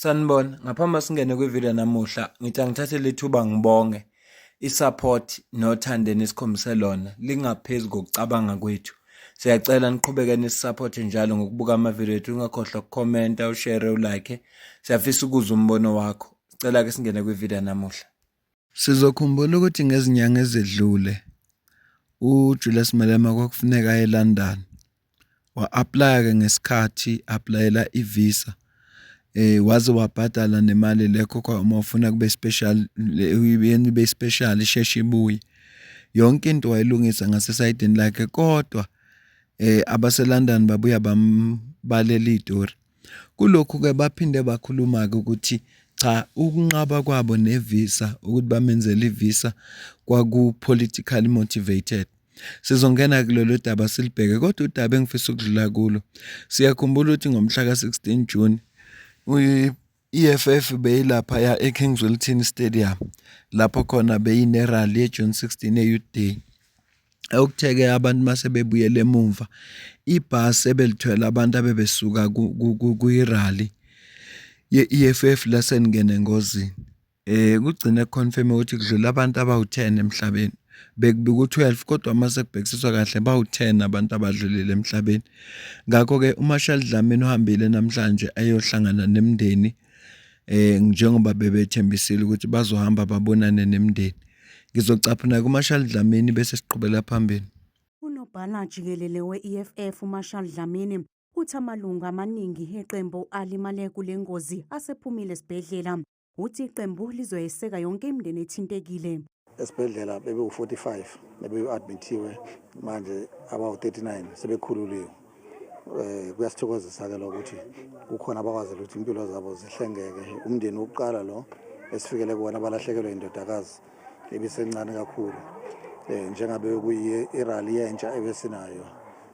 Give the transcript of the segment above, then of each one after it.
Sanibona, ngaphambi singene kwividiyo namuhla, ngithi angithathe lethuba ngibonge i-support nothando enikhombise lona lingaphezu kokucabanga kwethu. Siyacela niqhubeke nisiphote njalo ngokubuka amavidiyo ethu, ungakhohlwa ukukhomenta, ushare, ulike. Siyafisa ukuzwa umbono wakho. Sicela-ke singene kwividiyo namuhla. Sizokhumbula ukuthi ngezinyanga ezedlule uJulius Malema kwakufuneka aye eLondon. Wa-apply-ke ngesikhathi applyela i-visa. Waze wabhadala nemali lekhokhwa uma ufuna kube special ibe special isheshe ibuye. Yonke into wayilungisa ngasesayidini lakhe, kodwa abaseLondon babuya bambalela izitori. Kulokhu-ke baphinde bakhuluma-ke ukuthi cha, ukunqaba kwabo nevisa ukuthi bamenzele ivisa kwaku-politically motivated. Sizongena kulolu daba silibheke, kodwa udaba engifisa ukudlula kulo, siyakhumbula ukuthi ngomhla ka-16 June i-EFF beyilaphaya eKings Wilton Stadium, lapho khona beyine-rally ye-June 16 e-Youth Day. Okutheke abantu mase bebuyele emuva, ibhasi ebelithwele abantu abebesuka kwi-rally ye-EFF laseningene engozini. Kugcine confirm ukuthi kudlula abantu abawu-10 emhlabeni. Bekubiku 12, kodwa mase kubhekisiswa kahle bawu-10 abantu abadlulile emhlabeni. Ngakho-ke uMarshall Dlamini uhambile namhlanje ayohlangana nemndeni njengoba bebethembisile ukuthi bazohamba babonane nemndeni. Ngizocaphuna kuMarshall Dlamini bese siqhubela phambili. Unobhala jikelele we-EFF uMarshall Dlamini uthi amalunga amaningi eqembu alimale kule ngozi asephumile esibhedlela. Uthi iqembu lizoyeseka yonke imindeni ethintekile. Esibhedlela bebewu-45 bebeyu-admithiwe, manje abawu-39 sebekhululiwe. Kuyasithokozisa-ke ukuthi kukhona abakwazile ukuthi impilo zabo zihlengeke. Umndeni wokuqala lo esifikele kuwona balahlekelwe indodakazi ebisencane kakhulu, njengabe kuyi-rally yentsha ebesinayo,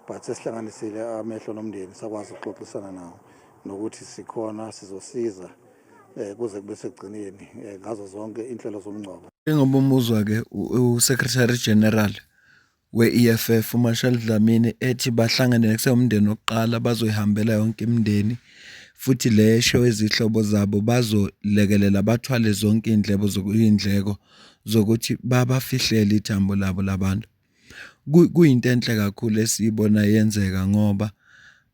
but sesihlanganisile amehlo nomndeni sakwazi ukuxoxisana nawo nokuthi sikhona sizosiza kuze kube sekugcineni ngazo zonke inhlelo zomngcwabo. Njengoba umuzwa-ke uSecretary General we-EFF uMarshall Dlamini ethi bahlangane kusewumndeni wokuqala bazoyihambela yonke imindeni, futhi lesho izihlobo zabo bazolekelela bathwale zonke iy'ndleko zokuthi babafihlele ithambo labo labantu. Kuyinto enhle kakhulu esiyibona yenzeka, ngoba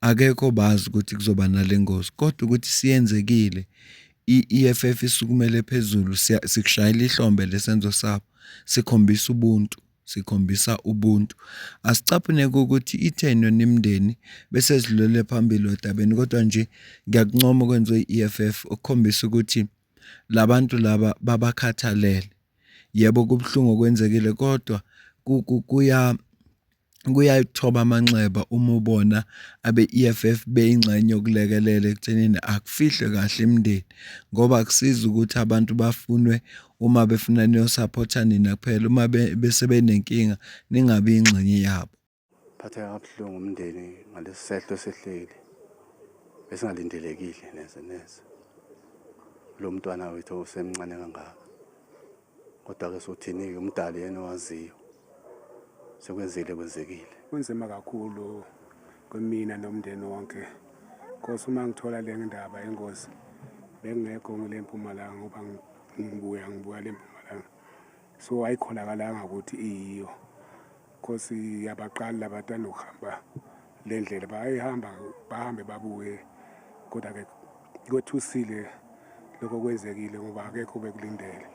akekho bazi ukuthi kuzoba nale ngozi, kodwa ukuthi siyenzekile i-EFF isukumele phezulu, sikushayela ihlombe lesenzo sabo, sikhombisa ubuntu. Asicaphuneke ukuthi itheno nemndeni bese sidlulele phambili odabeni, kodwa nje ngiyakuncoma kwenziwe i-EFF ukukhombisa ukuthi labantu laba babakhathalele. Yebo kubuhlungu kwenzekile, kodwa kuyayithoba amanxeba uma ubona abe-EFF beyingxenye yokulekelela ekuthenini akufihlwe kahle imindeni, ngoba akusizi ukuthi abantu bafunwe uma befuna niyosaphotha nina kuphela, uma bese benenkinga ningabi ingxenye yabo. Phatheka kabuhlungu umndeni ngalesi sehlo esehlele besingalindelekile neze. Lo mntwana wethu usemncane kangaka, kodwa-ke sothini-ke umdali yena owaziyo, kwenzekile. Kunzima kakhulu kumina nomndeni wonke, because uma ngithola le ndaba yengozi bengekho ngile Mpumalanga, ngoba ngibuya le Mpumalanga, so ayikhonakalanga ukuthi iyo, because yabaqala labatana ukuhamba le ndlela bahambe babuye, kodwa-ke kwethusile lokho kwenzekile ngoba akekho bekulindele.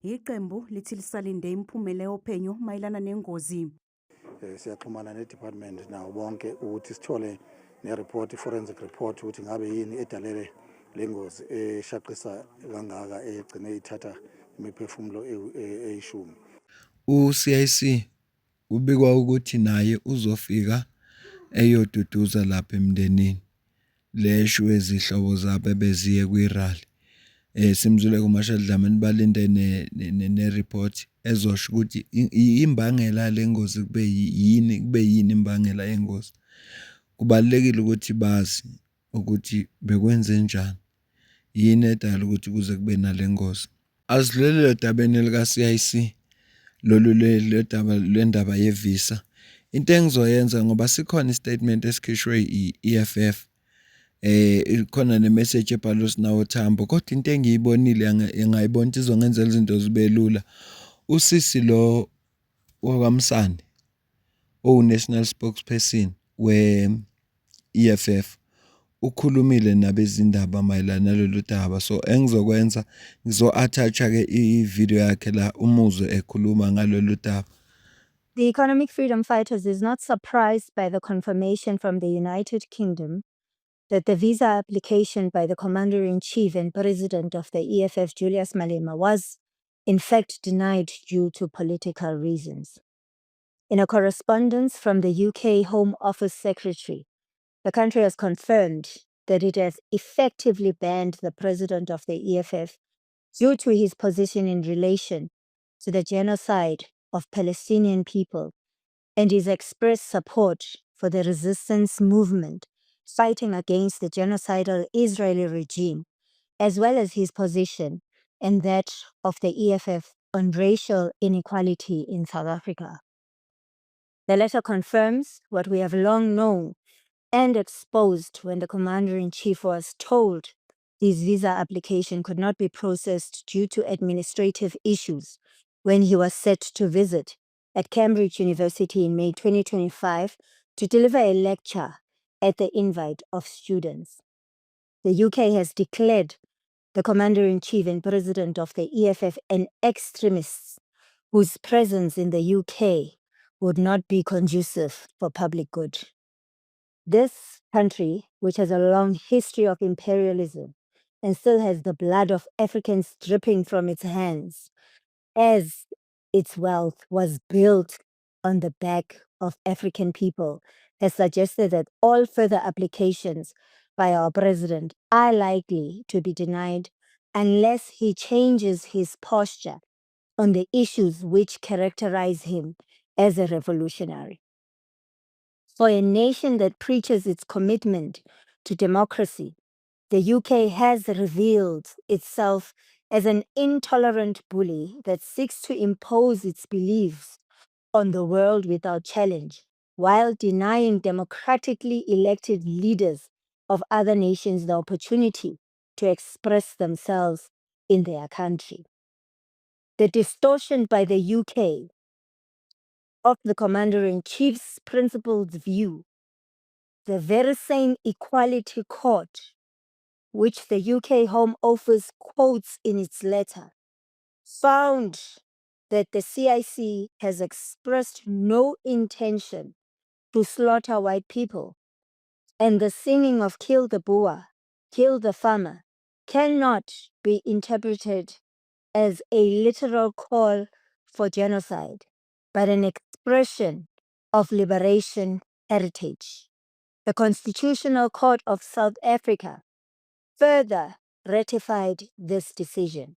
Iqembu lithi lisalinde imiphumela yophenyo mayelana nengozi. Siyaxhumana ne-department nawo bonke ukuthi sithole ne-report, i-forensic report, ukuthi ngabe yini edalele le ngozi eshaqisa kangaka egcine ithatha imiphefumulo eyishumi. U-CIC kubikwa ukuthi naye uzofika eyoduduza lapha emndenini lesho ezihlobo zabo beziye kwi-rally. Simzule kuMarshall Dlamini balinde ne-report ezosho ukuthi imbangela lengozi kube yini imbangela yengozi. Kubalekile ukuthi bazi ukuthi bekwenze njani, yini edala ukuthi kuze kube nale ngozi. Asidlulele dabeni lika CIC lolu lendaba yevisa. Into engizoyenza ngoba sikhona istatement esikhishwe i-EFF khona ne-message ebhalwe Sinawo Thambo, kodwa into engiyibonile ngayibona ukuthi izongenzela izinto zibe lula. Usisi lo wakwaMsane owu-national spokesperson we-EFF ukhulumile nabezindaba mayelana nalolu daba, so engizokwenza ngizo-attach-a-ke i-video yakhe la umuzwe ekhuluma ngalolu daba. The Economic Freedom Fighters is not surprised by the confirmation from the United Kingdom that the visa application by the Commander-in-Chief and President of the EFF, Julius Malema, was in fact denied due to political reasons. In a correspondence from the UK Home Office Secretary, the country has confirmed that it has effectively banned the president of the EFF due to his position in relation to the genocide of Palestinian people and his expressed support for the resistance movement fighting against the genocidal Israeli regime, as well as his position and that of the EFF on racial inequality in South Africa. The letter confirms what we have long known and exposed when the Commander-in-Chief was told his visa application could not be processed due to administrative issues when he was set to visit at Cambridge University in May 2025 to deliver a lecture at the invite of students. The UK has declared the Commander-in-Chief and President of the EFF an extremist whose presence in the UK would not be conducive for public good. This country, which has a long history of imperialism and still has the blood of Africans dripping from its hands, as its wealth was built on the back of African people, has suggested that all further applications by our president are likely to be denied unless he changes his posture on the issues which characterize him as a revolutionary. For a nation that preaches its commitment to democracy, the UK has revealed itself as an intolerant bully that seeks to impose its beliefs on the world without challenge, while denying democratically elected leaders of other nations the opportunity to express themselves in their country. The distortion by the UK of the Commander-in-Chief's principled view, the very same Equality Court which the UK Home Office quotes in its letter, found that the CIC has expressed no intention to slaughter white people, and the singing of Kill the Boer, Kill the Farmer cannot be interpreted as a literal call for genocide, but an expression of liberation heritage. The Constitutional Court of South Africa further ratified this decision.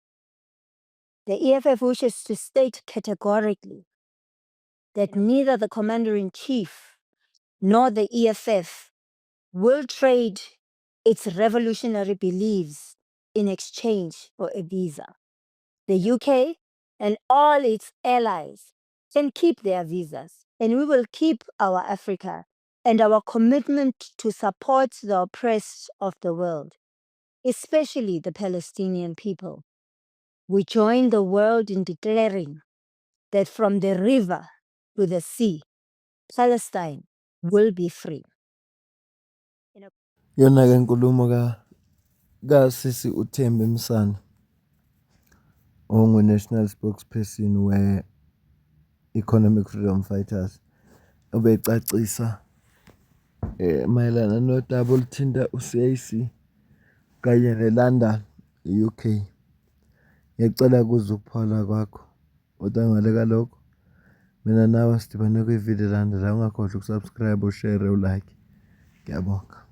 The EFF wishes to state categorically that neither the Commander-in-Chief nor the EFF will trade its revolutionary beliefs in exchange for a visa. The UK and all its allies can keep their visas, and we will keep our Africa and our commitment to support the oppressed of the world, especially the Palestinian people. We join the world in declaring that from the river to the sea, Palestine will be free. Yona-ke inkulumo kasisi uThembi Msana ongu-national spokesperson we-Economic Freedom Fighters obecacisa mayelana nodaba oluthinta u-CIC kanye ne-London, UK. Ngiyacela kuze ukuphola kwakho, kodwa ngale kalokho mina nawe sidibane kwividiyo elandelayo. Ungakhohlwa ukusubscribe, ushare, ulike. Ngiyabonga.